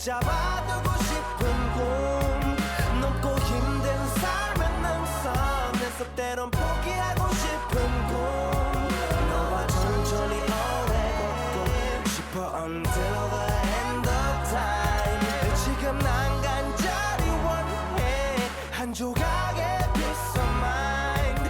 붙잡아두고 싶은 꿈 높고 힘든 삶의 능선에서 때론 포기하고 싶은 꿈 너와 천천히 오래 걷고 싶어 until the end of time 지금 난 간절히 원해 한 조각의 peace of mind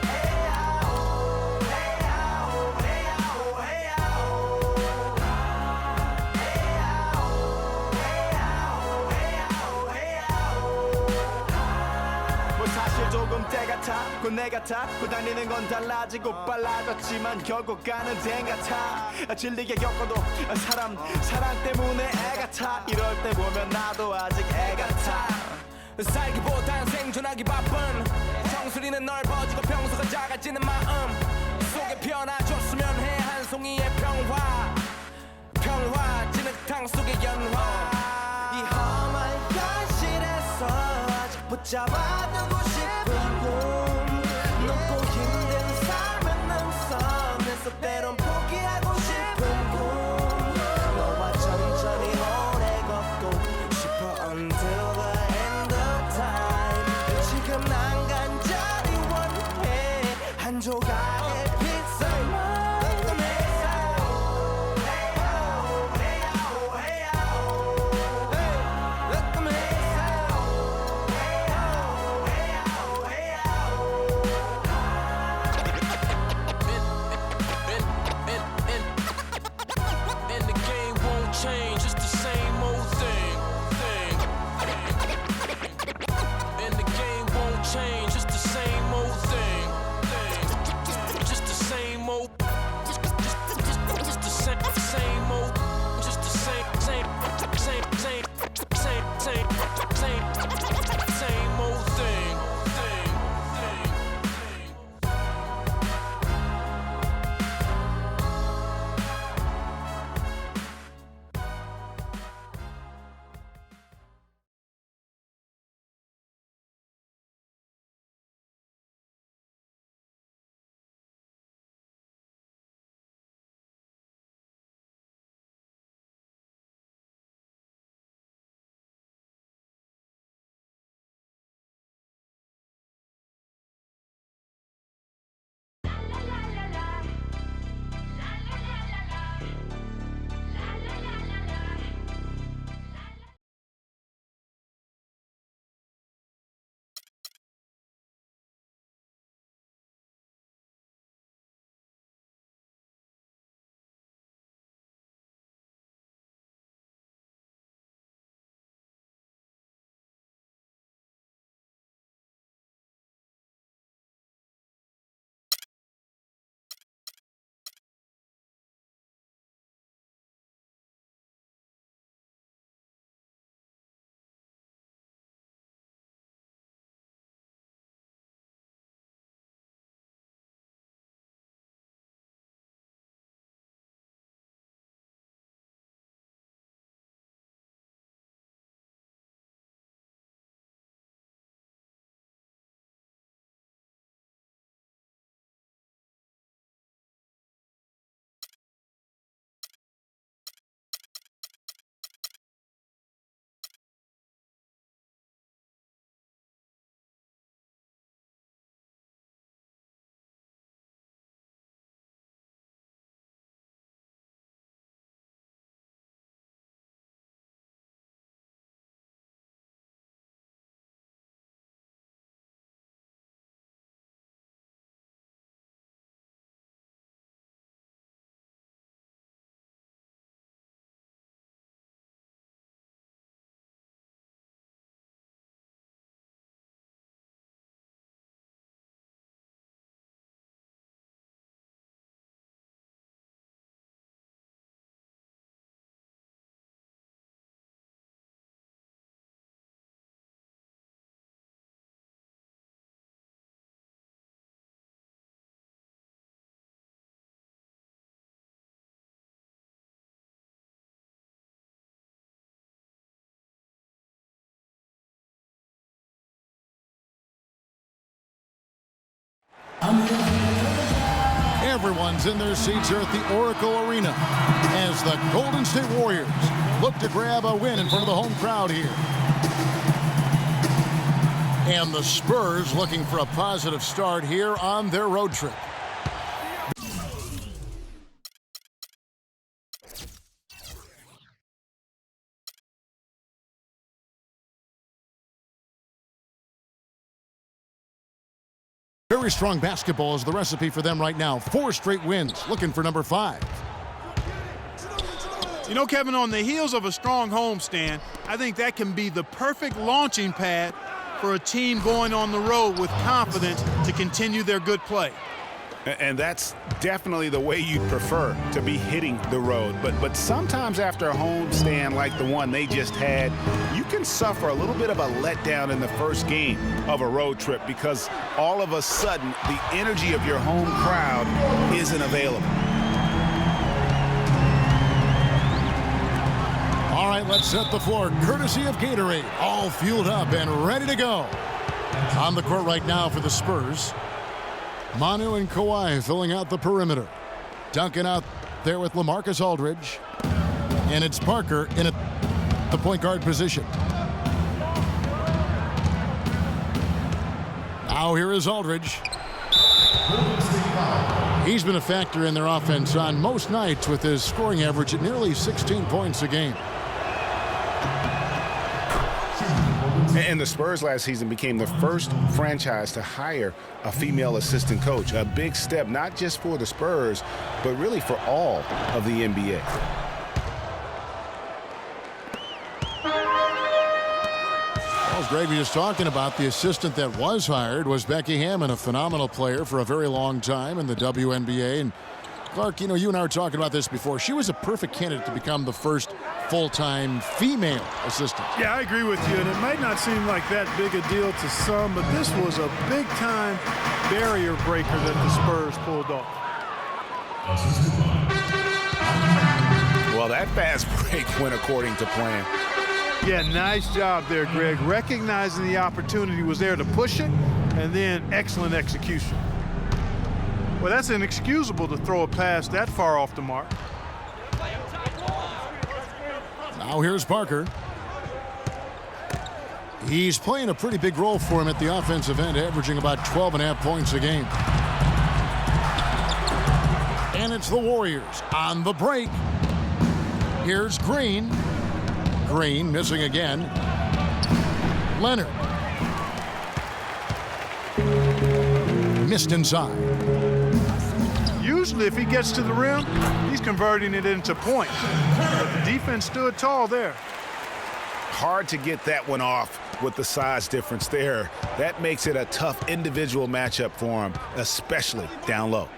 사실 조금 때 같아 곧 내 같아 고 다니는 건 달라지고 빨라졌지만 결국 가는 데 같아 질리게 겪어도 사랑 때문에 애 같아 이럴 때 보면 나도 아직 애 같아 살기보단 생존하기 바쁜 정수리는 넓어지고 평소가 작아지는 마음 속에 변화줬으면 해 한 송이의 평화 진흙탕 속의 연화 이 험한 현실에서 아직 붙잡아두고 싶은 꿈 높고 힘든 삶의 능선에서 때론 포기하고 싶은 꿈 너와 천천히 오래 걷고 싶어 until the end of time 지금 난 간절히 원해 한 조각의 pizza Everyone's in their seats here at the Oracle Arena as the Golden State Warriors look to grab a win in front of the home crowd here. And the Spurs looking for a positive start here on their road trip. Very strong basketball is the recipe for them right now. 4 straight wins, looking for number 5. You know, Kevin, on the heels of a strong homestand, I think that can be the perfect launching pad for a team going on the road with confidence to continue their good play. And that's definitely the way you'd prefer to be hitting the road. But sometimes after a home stand like the one they just had, you can suffer a little bit of a letdown in the first game of a road trip because all of a sudden the energy of your home crowd isn't available. All right, let's set the floor. Courtesy of Gatorade, all fueled up and ready to go. On the court right now for the Spurs, Manu and Kawhi filling out the perimeter. Duncan out there with LaMarcus Aldridge. And it's Parker in the point guard position. Now here is Aldridge. He's been a factor in their offense on most nights with his scoring average at nearly 16 points a game. And the Spurs last season became the first franchise to hire a female assistant coach. A big step, not just for the Spurs, but really for all of the NBA. As Greg was just talking about, the assistant that was hired was Becky Hammon, a phenomenal player for a very long time in the WNBA. And Clark, you know, you and I were talking about this before. She was a perfect candidate to become the first full-time female assistant. Yeah, I agree with you, and it might not seem like that big a deal to some, but this was a big-time barrier breaker that the Spurs pulled off. Well, that fast break went according to plan. Yeah, nice job there, Greg. Recognizing the opportunity was there to push it, and then excellent execution. Well, that's inexcusable to throw a pass that far off the mark. Now here's Parker. He's playing a pretty big role for him at the offensive end, averaging about 12.5 points a game. And it's the Warriors on the break. Here's Green. Green missing again. Leonard. Missed inside. Usually if he gets to the rim, he's converting it into points. But the defense stood tall there. Hard to get that one off with the size difference there. That makes it a tough individual matchup for him, especially down low.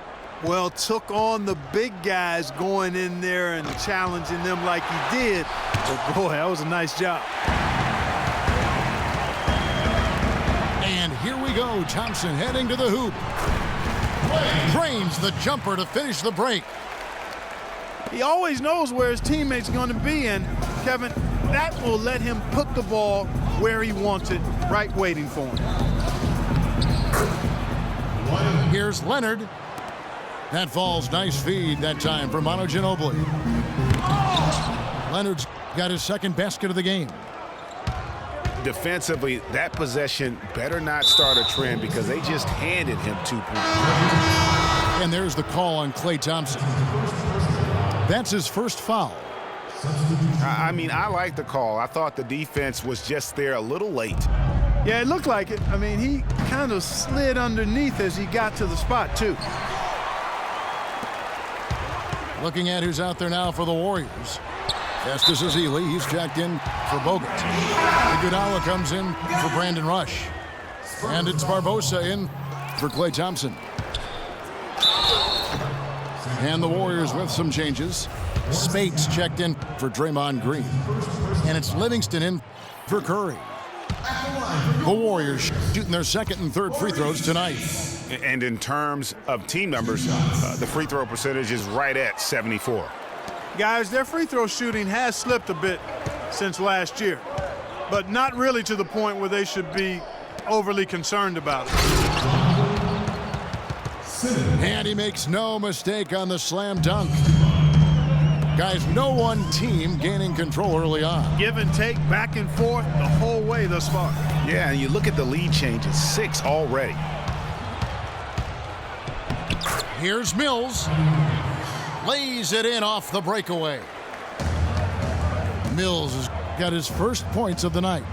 Well, took on the big guys going in there and challenging them like he did. But boy, that was a nice job. And here we go. Thompson heading to the hoop. Drains the jumper to finish the break. He always knows where his teammate's going to be, and Kevin, that will let him put the ball where he wants it, right waiting for him. Here's Leonard. That falls. Nice feed that time for Manu Ginobili. Leonard's got his second basket of the game. Defensively, that possession better not start a trend because they just handed him 2 points. And there's the call on Klay Thompson. That's his first foul. I mean, I like the call. I thought the defense was just there a little late. Yeah, it looked like it. I mean, he kind of slid underneath as he got to the spot, too. Looking at who's out there now for the Warriors. Festus Ezeli, he's checked in for Bogut. Iguodala comes in for Brandon Rush. And it's Barbosa in for Klay Thompson. And the Warriors with some changes. Spates checked in for Draymond Green. And it's Livingston in for Curry. The Warriors shooting their second and third free throws tonight. And in terms of team numbers, the free throw percentage is right at 74. Guys, their free throw shooting has slipped a bit since last year, but not really to the point where they should be overly concerned about it. And he makes no mistake on the slam dunk. Guys, no one team gaining control early on. Give and take, back and forth the whole way thus far. Yeah, and you look at the lead changes, 6 already. Here's Mills. Lays it in off the breakaway. Mills has got his first points of the night.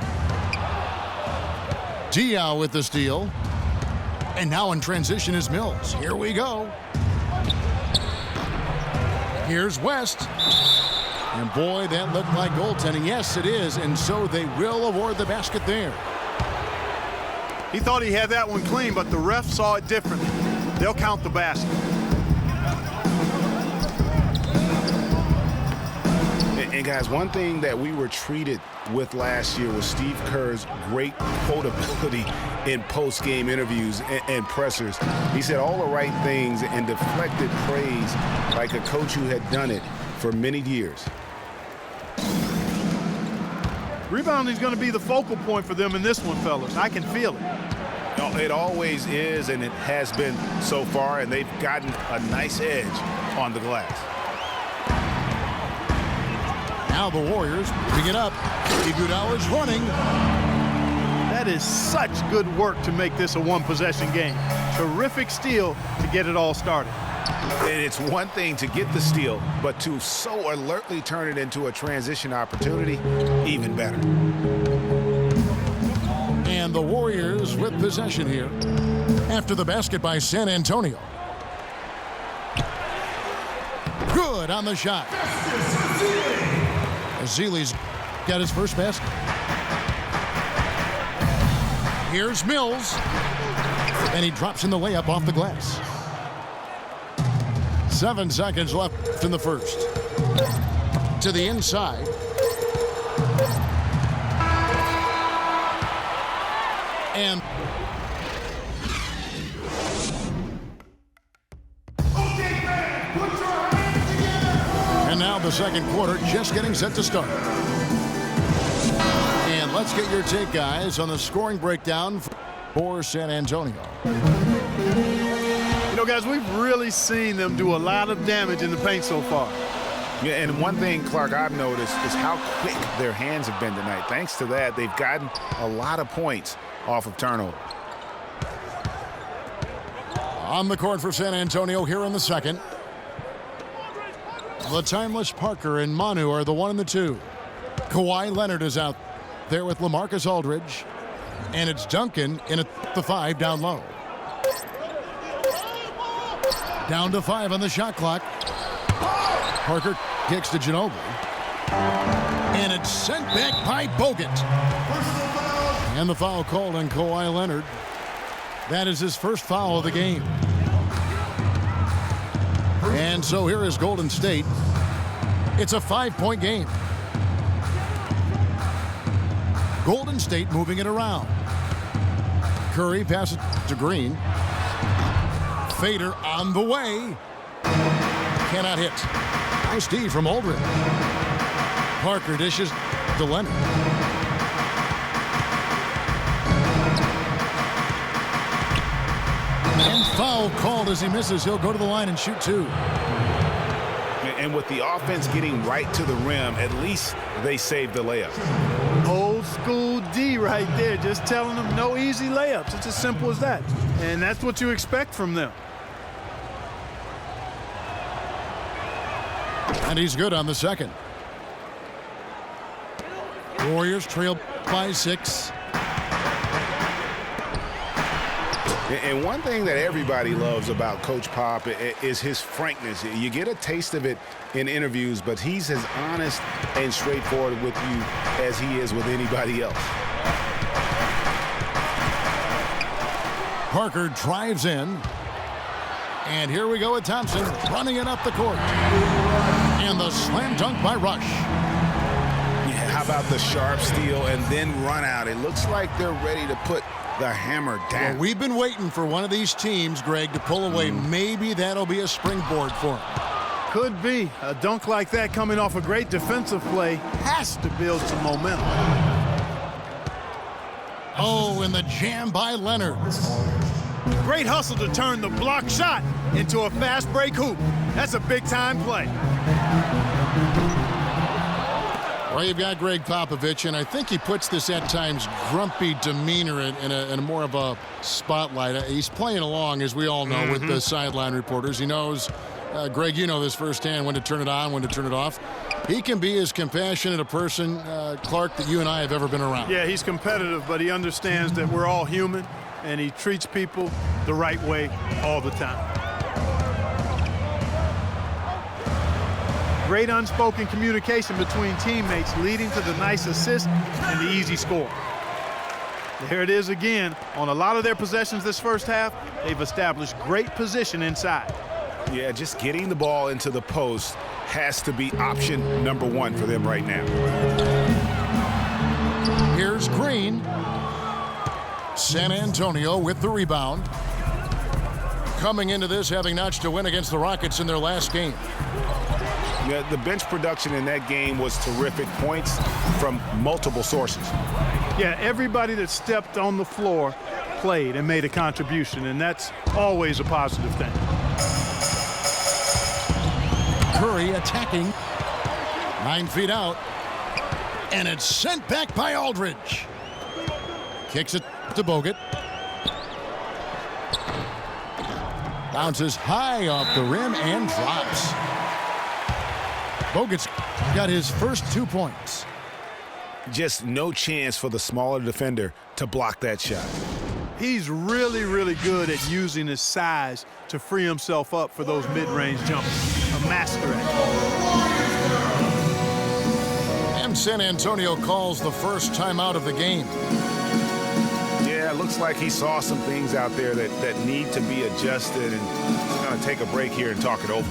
Diaw with the steal. And now in transition is Mills. Here we go. Here's West. And boy, that looked like goaltending. Yes, it is. And so they will award the basket there. He thought he had that one clean, but the ref saw it differently. They'll count the basket. And guys, one thing that we were treated with last year was Steve Kerr's great quotability in post-game interviews and pressers. He said all the right things and deflected praise like a coach who had done it for many years. Rebounding is going to be the focal point for them in this one, fellas. I can feel it. It always is, and it has been so far, and they've gotten a nice edge on the glass. Now the Warriors pick it up. Iguodala is running. That is such good work to make this a one-possession game. Terrific steal to get it all started. And it's one thing to get the steal, but to so alertly turn it into a transition opportunity, even better. And the Warriors with possession here after the basket by San Antonio. Good on the shot. Ezeli's got his first basket. Here's Mills. And he drops in the layup off the glass. 7 seconds left in the first. To the inside. And now the second quarter just getting set to start. And let's get your take, guys, on the scoring breakdown for San Antonio. You know, guys, we've really seen them do a lot of damage in the paint so far. Yeah, and one thing, Clark, I've noticed is how quick their hands have been tonight. Thanks to that, they've gotten a lot of points off of turnover. On the court for San Antonio here in the second. The timeless Parker and Manu are the 1 and the 2. Kawhi Leonard is out there with LaMarcus Aldridge. And it's Duncan in at the 5 down low. Down to 5 on the shot clock. Parker kicks to Ginobili. And it's sent back by Bogut. And the foul called on Kawhi Leonard. That is his first foul of the game. And so here is Golden State. It's a 5-point game. Golden State moving it around. Curry passes to Green. Fader on the way. Cannot hit. Nice D from Aldridge. Parker dishes to Leonard. And foul called as he misses. He'll go to the line and shoot 2. And with the offense getting right to the rim, at least they saved the layup. Old school D right there, just telling them no easy layups. It's as simple as that. And that's what you expect from them. And he's good on the second. Warriors trail by 6. And one thing that everybody loves about Coach Pop is his frankness. You get a taste of it in interviews, but he's as honest and straightforward with you as he is with anybody else. Parker drives in. And here we go with Thompson running it up the court. And the slam dunk by Rush. Yeah, how about the sharp steal and then run out? It looks like they're ready to put the hammer down. Well, we've been waiting for one of these teams, Greg, to pull away. Maybe that'll be a springboard for them. Could be. A dunk like that coming off a great defensive play has to build some momentum. Oh, and the jam by Leonard. Great hustle to turn the block shot into a fast break hoop. That's a big-time play. Well, you've got Greg Popovich, and I think he puts this at times grumpy demeanor in a more of a spotlight. He's playing along, as we all know, with the sideline reporters. He knows, Greg, you know this firsthand, when to turn it on, when to turn it off. He can be as compassionate a person, Clark, that you and I have ever been around. Yeah, he's competitive, but he understands that we're all human, and he treats people the right way all the time. Great unspoken communication between teammates leading to the nice assist and the easy score. There it is again. On a lot of their possessions this first half, they've established great position inside. Yeah, just getting the ball into the post has to be option number one for them right now. Here's Green. San Antonio with the rebound. Coming into this having notched a win against the Rockets in their last game. Yeah, the bench production in that game was terrific. Points from multiple sources. Yeah, everybody that stepped on the floor played and made a contribution, and that's always a positive thing. Curry attacking. 9 feet out. And it's sent back by Aldridge. Kicks it to Bogut. Bounces high off the rim and drops. Bogut's got his first 2 points. Just no chance for the smaller defender to block that shot. He's really, really good at using his size to free himself up for those mid-range jumpers. A master at it. And San Antonio calls the first timeout of the game. Yeah, it looks like he saw some things out there that need to be adjusted, and he's going to take a break here and talk it over.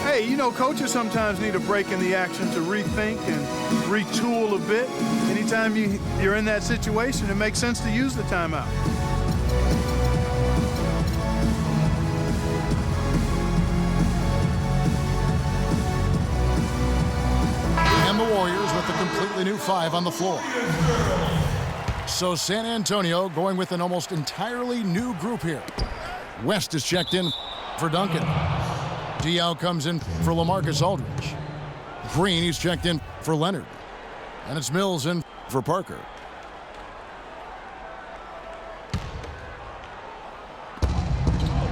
Hey, you know, coaches sometimes need a break in the action to rethink and retool a bit. Anytime you're in that situation, it makes sense to use the timeout. And the Warriors with a completely new 5 on the floor. So San Antonio going with an almost entirely new group here. West is checked in for Duncan. Diaw comes in for LaMarcus Aldridge. Green, he's checked in for Leonard. And it's Mills in for Parker.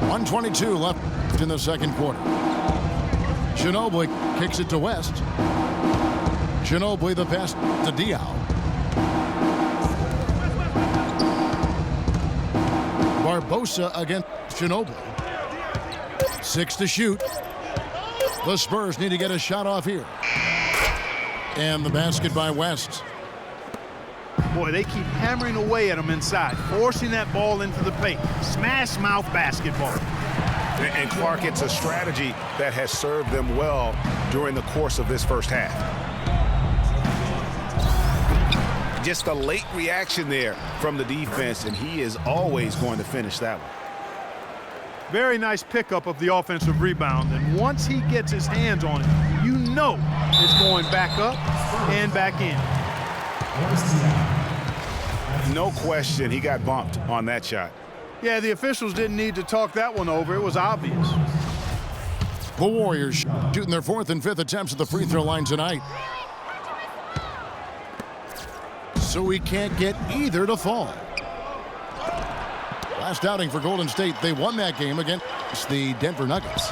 .122 left in the second quarter. Ginobili kicks it to West. Ginobili the pass to Diaw. Barbosa against Ginobili. 6 to shoot. The Spurs need to get a shot off here. And the basket by West. Boy, they keep hammering away at him inside, forcing that ball into the paint. Smash mouth basketball. And Clark, it's a strategy that has served them well during the course of this first half. Just a late reaction there from the defense, and he is always going to finish that one. Very nice pickup of the offensive rebound, and once he gets his hands on it, you know it's going back up and back in. No question he got bumped on that shot. Yeah, the officials didn't need to talk that one over. It was obvious. The Warriors shooting their 4th and 5th attempts at the free throw line tonight. So we can't get either to fall. Last outing for Golden State, they won that game against the Denver Nuggets.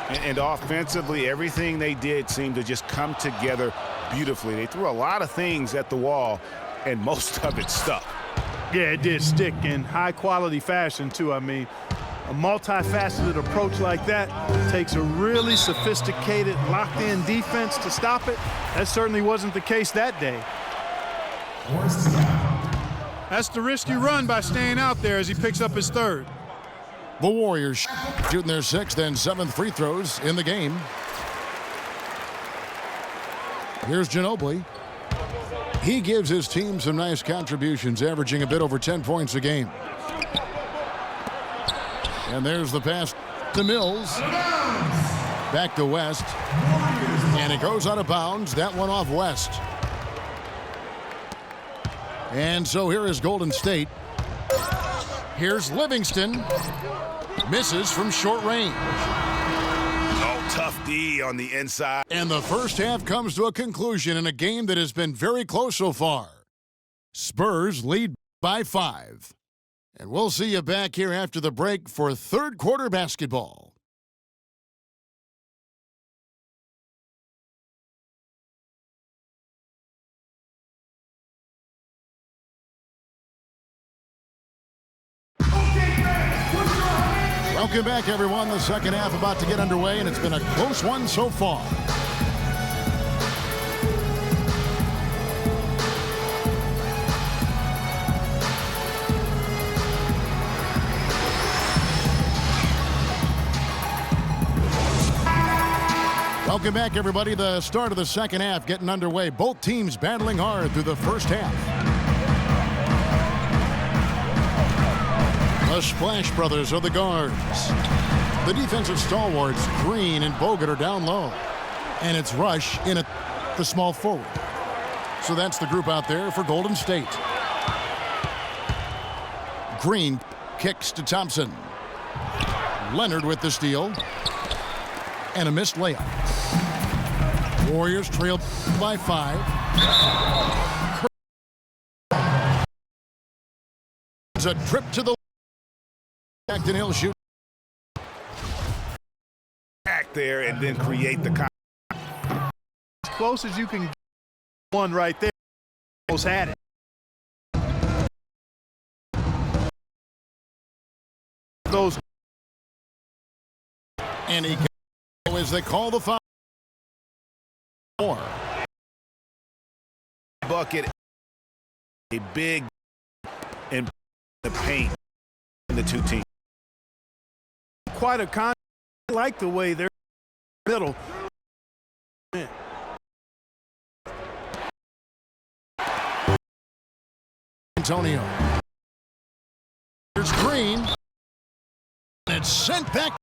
And offensively, everything they did seemed to just come together beautifully. They threw a lot of things at the wall, and most of it stuck. Yeah, it did stick in high-quality fashion, too. I mean, a multifaceted approach like that takes a really sophisticated, locked-in defense to stop it. That certainly wasn't the case that day. That's the risk you run by staying out there as he picks up his 3rd. The Warriors shooting their 6th and 7th free throws in the game. Here's Ginobili. He gives his team some nice contributions, averaging a bit over 10 points a game. And there's the pass to Mills. Back to West. And it goes out of bounds. That one off West. And so here is Golden State. Here's Livingston. Misses from short range. Oh, Tough D on the inside. And the first half comes to a conclusion in a game that has been very close so far. Spurs lead by 5. And we'll see you back here after the break for third quarter basketball. Welcome back, everyone. The second half about to get underway, and it's been a close one so far. Welcome back, everybody. The start of the second half getting underway. Both teams battling hard through the first half. The Splash Brothers are the guards. The defensive stalwarts, Green and Bogut, are down low. And it's Rush in at the small forward. So that's the group out there for Golden State. Green kicks to Thompson. Leonard with the steal. And a missed layup. Warriors trail by 5. It's a trip to the Acton Hill shoot. Back there and then create the As close as you can get one right there. Almost had it. Those. And he can, as they call the foul. bucket. A big in the paint in the two teams. Quite a con. I like the way they're middle. Antonio. There's Green. And it's sent back.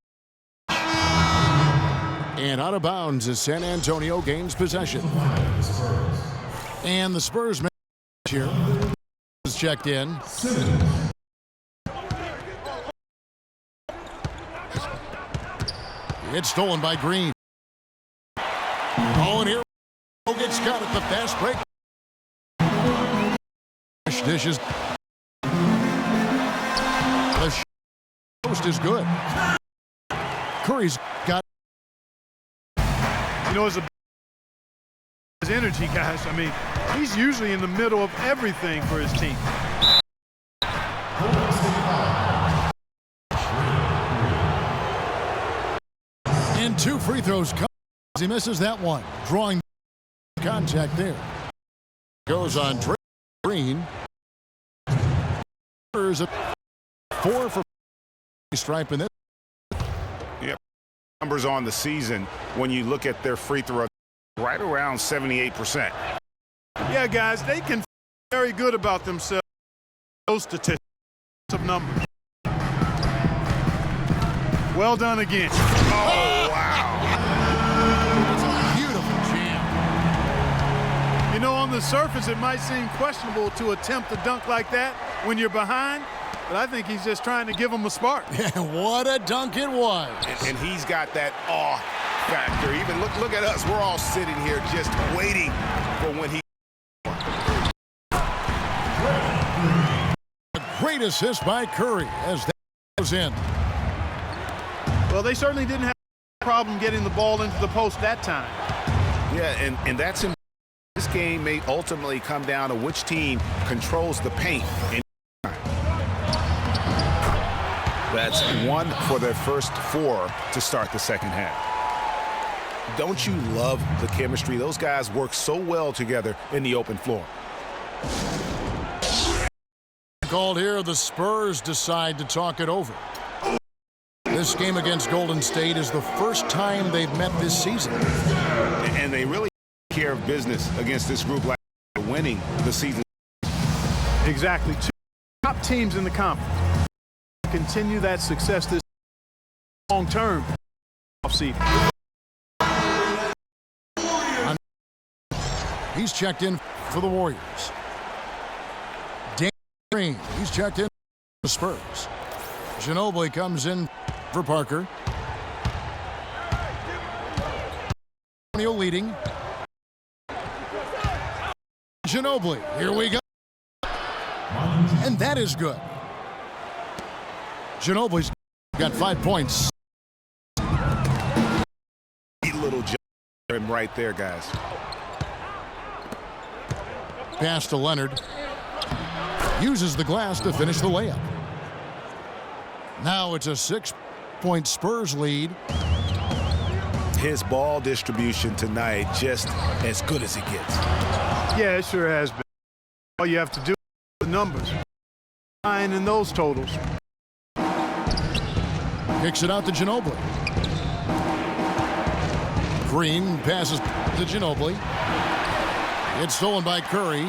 And out of bounds as San Antonio gains possession. And the Spurs here is checked in. It's stolen by Green. Oh, and here gets got at the fast break. Dishes. The post is good. Curry's got. You know, as his energy, guys. I mean, he's usually in the middle of everything for his team. And 2 free throws come. He misses that one. Drawing contact there. Goes on Green. There's a 4 for stripe in this. Yep. Numbers on the season when you look at their free throw, right around 78%. Yeah, guys, they can feel very good about themselves. Those statistics of numbers. Well done again. Oh, wow. Beautiful jam. You know, on the surface, it might seem questionable to attempt a dunk like that when you're behind, but I think he's just trying to give him a spark. What a dunk it was. And he's got that awe factor. Even look at us. We're all sitting here just waiting for when he. A great assist by Curry as that goes in. Well, they certainly didn't have a problem getting the ball into the post that time. Yeah, and that's in this game may ultimately come down to which team controls the paint. That's 1 for their first 4 to start the second half. Don't you love the chemistry? Those guys work so well together in the open floor. Called here, the Spurs decide to talk it over. This game against Golden State is the first time they've met this season. And they really take care of business against this group like winning the season. Exactly. 2 top teams in the conference. Continue that success this long term. He's checked in for the Warriors. Dan Green, he's checked in for the Spurs. Ginobili comes in for Parker. Romeo leading. Ginobili, here we go. And that is good. Ginobili's got 5 points. Little jump right there, guys. Pass to Leonard. Uses the glass to finish the layup. Now it's a 6-point Spurs lead. His ball distribution tonight just as good as it gets. Yeah, it sure has been. All you have to do is the numbers. Fine in those totals. Kicks it out to Ginobili. Green passes to Ginobili. It's stolen by Curry.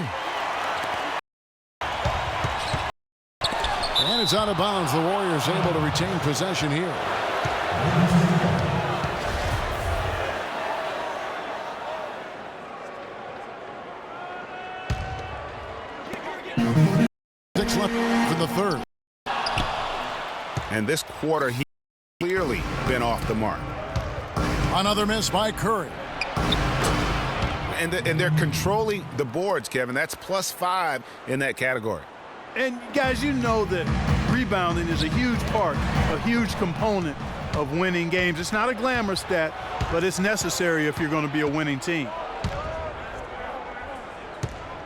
And it's out of bounds. The Warriors able to retain possession here. Six left for the third. And this quarter, he clearly been off the mark. Another miss by Curry. And they're controlling the boards, Kevin. That's +5 in that category. And guys, you know that rebounding is a huge part, a huge component of winning games. It's not a glamour stat, but it's necessary if you're going to be a winning team.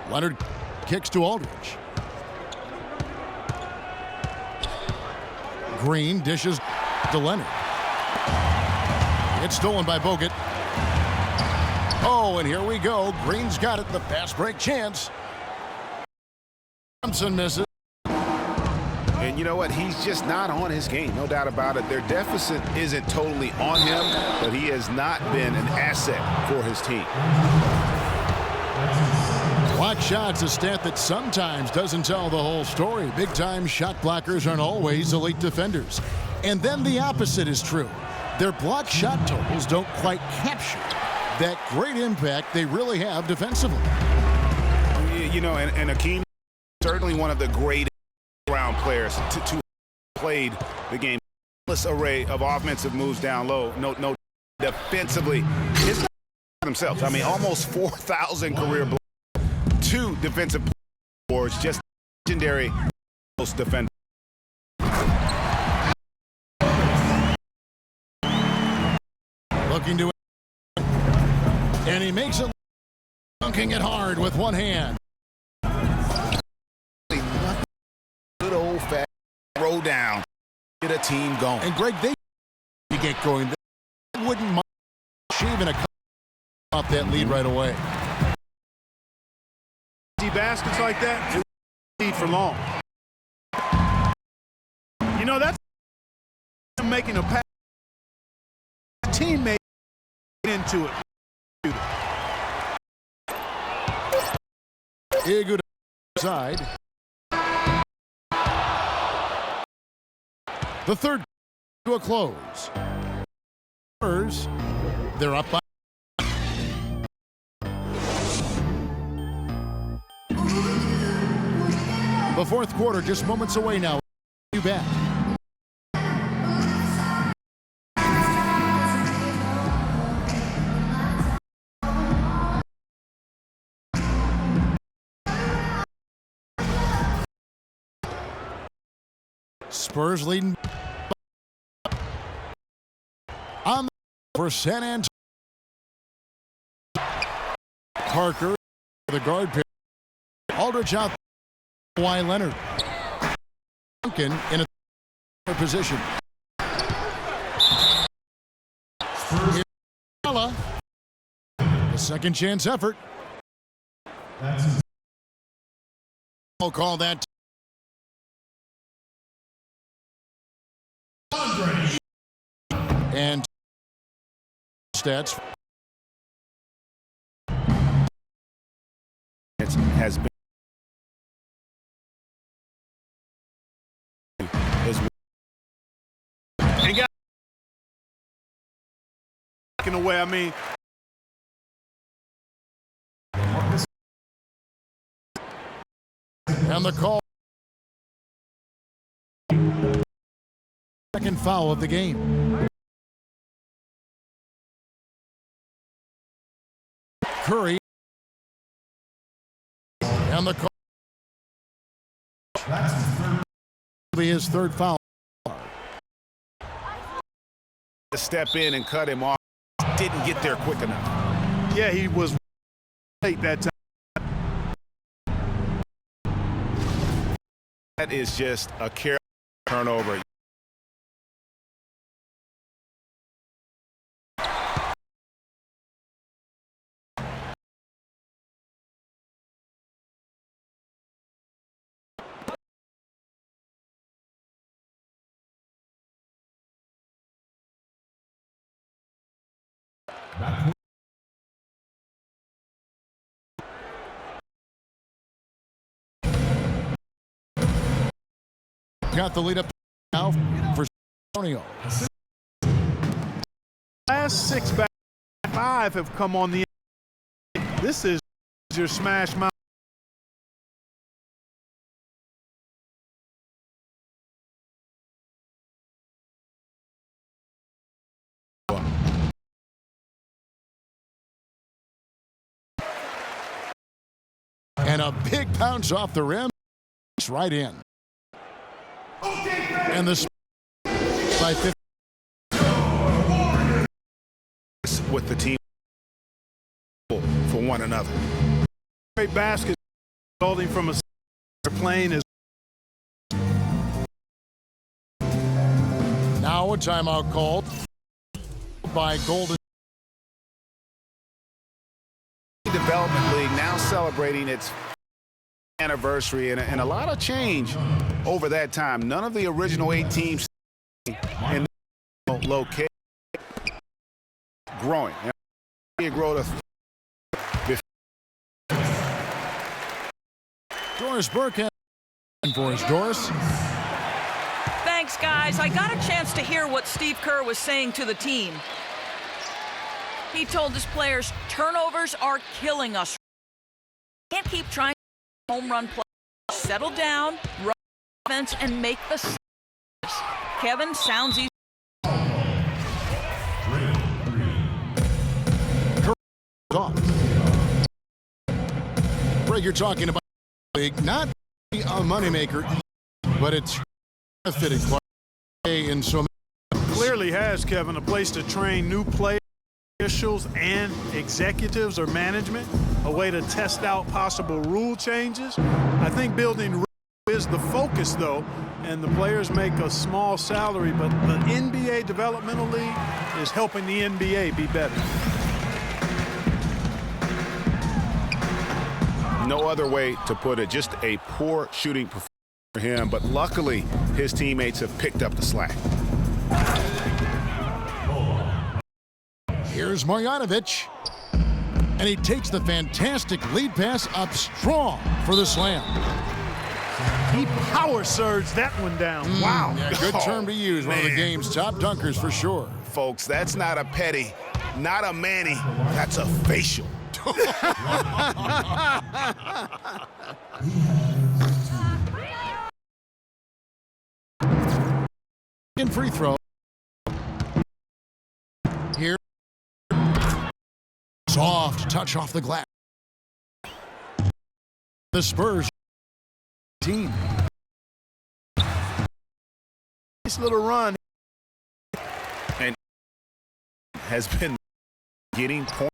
Leonard kicks to Aldridge. Green dishes to Leonard. It's stolen by Bogut. Oh, and here we go. Green's got it. The fast break chance. Thompson misses. And you know what? He's just not on his game, no doubt about it. Their deficit isn't totally on him, but he has not been an asset for his team. Block shots, a stat that sometimes doesn't tell the whole story. Big-time shot blockers aren't always elite defenders. And then the opposite is true. Their block shot totals don't quite capture that great impact they really have defensively. You know, and Akeem, certainly one of the great round players to played the game. Endless array of offensive moves down low. No defensively. It's not themselves. I mean, almost 4,000 career blocks. 2 defensive boards. Just legendary defender. Looking to, and he makes it, dunking it hard with one hand. Good old fast throw down. Get a team going. And Greg, they get going. They wouldn't mind shaving a cut off that lead right away. Baskets like that, lead for long. You know, that's making a pass. Teammate into it. Iguodala side. The third to a close. Spurs, they're up by. The fourth quarter just moments away now. You back. Spurs leading on for San Antonio. Parker, the guard pair. Aldridge out. Kawhi Leonard. Duncan in a position. The second chance effort. I'll call that. And stats. It has been. And got in a way, I mean. And the call. Second foul of the game. Curry. And the call. Will be his third foul. To step in and cut him off. Didn't get there quick enough. Yeah, he was late that time. That is just a careless turnover. Got the lead up now for San Antonio. Last 6 back 5 have come on the end. This is your smash mouth. And a big bounce off the rim. Right in. And the by 50. With the team for one another. Great basket resulting from a plane is Now a timeout called by Golden. Development League now celebrating its anniversary and a lot of change over that time. None of the original 8 teams in the location growing. It grow to Doris Burke and for his Doris. Thanks, guys. I got a chance to hear what Steve Kerr was saying to the team. He told his players, turnovers are killing us. Can't keep trying home run play. Settle down, run offense, and make the saves. Kevin, sounds easy. Greg, you're talking about not a moneymaker, but it's benefited in so many. clearly has, Kevin, a place to train new players, officials, and executives or management, a way to test out possible rule changes. I think building is the focus, though, and the players make a small salary, but the NBA Developmental League is helping the NBA be better. No other way to put it. Just a poor shooting performance for him, but luckily his teammates have picked up the slack. Here's Marjanovic, and he takes the fantastic lead pass up strong for the slam. He power surged that one down. Wow. Yeah, good term to use. One of the game's top dunkers for sure. Folks, that's not a petty, not a Manny, that's a facial. In free throw. Here. Soft touch off the glass. The Spurs team. Nice little run. And has been getting points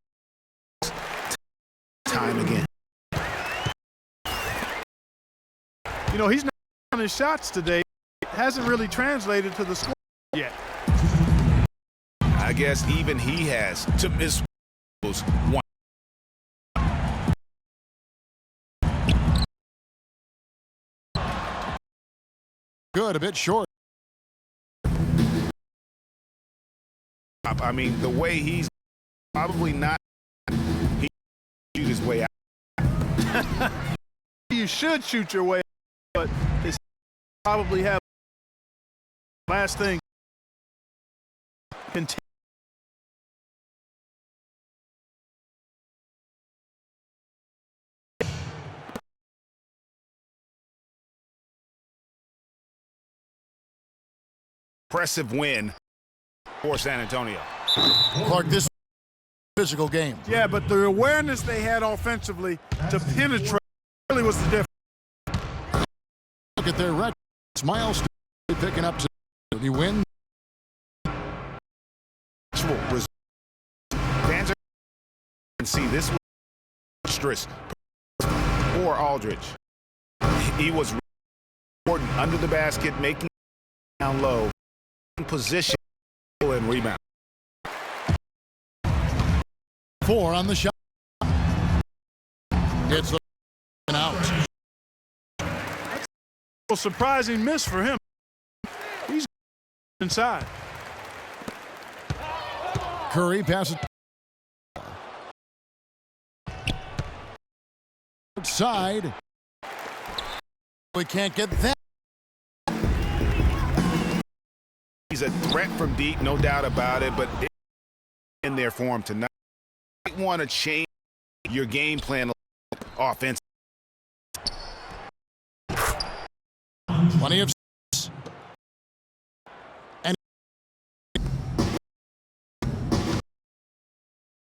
time again. You know, he's not on his shots today. It hasn't really translated to the score yet. I guess even he has to miss one. Good, a bit short. I mean, the way he's probably not, he shoot his way out. You should shoot your way out, but it's probably have last thing. Continue. Impressive win for San Antonio. Clark, this physical game. Yeah, but the awareness they had offensively to penetrate really was the difference. Look at their record. Miles picking up. He wins. Fans can see this was Stress or Aldridge. He was important under the basket, making down low, position and rebound. 4 on the shot. It's the out. A surprising miss for him. He's inside. Curry passes outside. We can't get that. He's a threat from deep, no doubt about it, but in there for him tonight. You might want to change your game plan offense. Plenty of and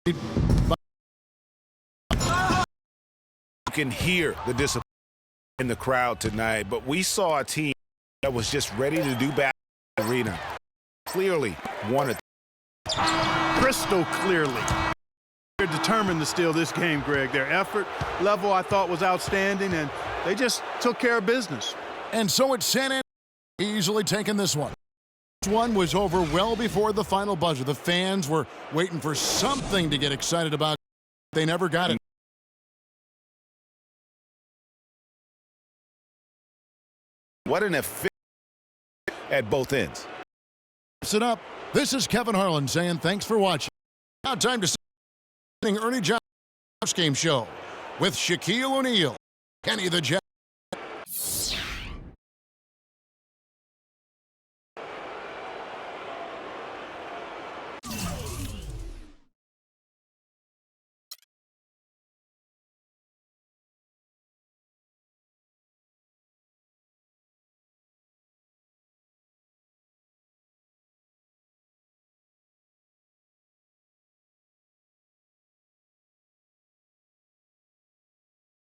You can hear the disappointment in the crowd tonight, but we saw a team that was just ready to do battle in the arena. Clearly wanted. Crystal clearly. They're determined to steal this game, Greg. Their effort level, I thought, was outstanding, and they just took care of business. And so it's San Antonio easily taking this one. This one was over well before the final buzzer. The fans were waiting for something to get excited about. They never got it. What an efficient at both ends. Sit up. This is Kevin Harlan saying thanks for watching. Now time to see Ernie John's game show with Shaquille O'Neal, Kenny the Jet.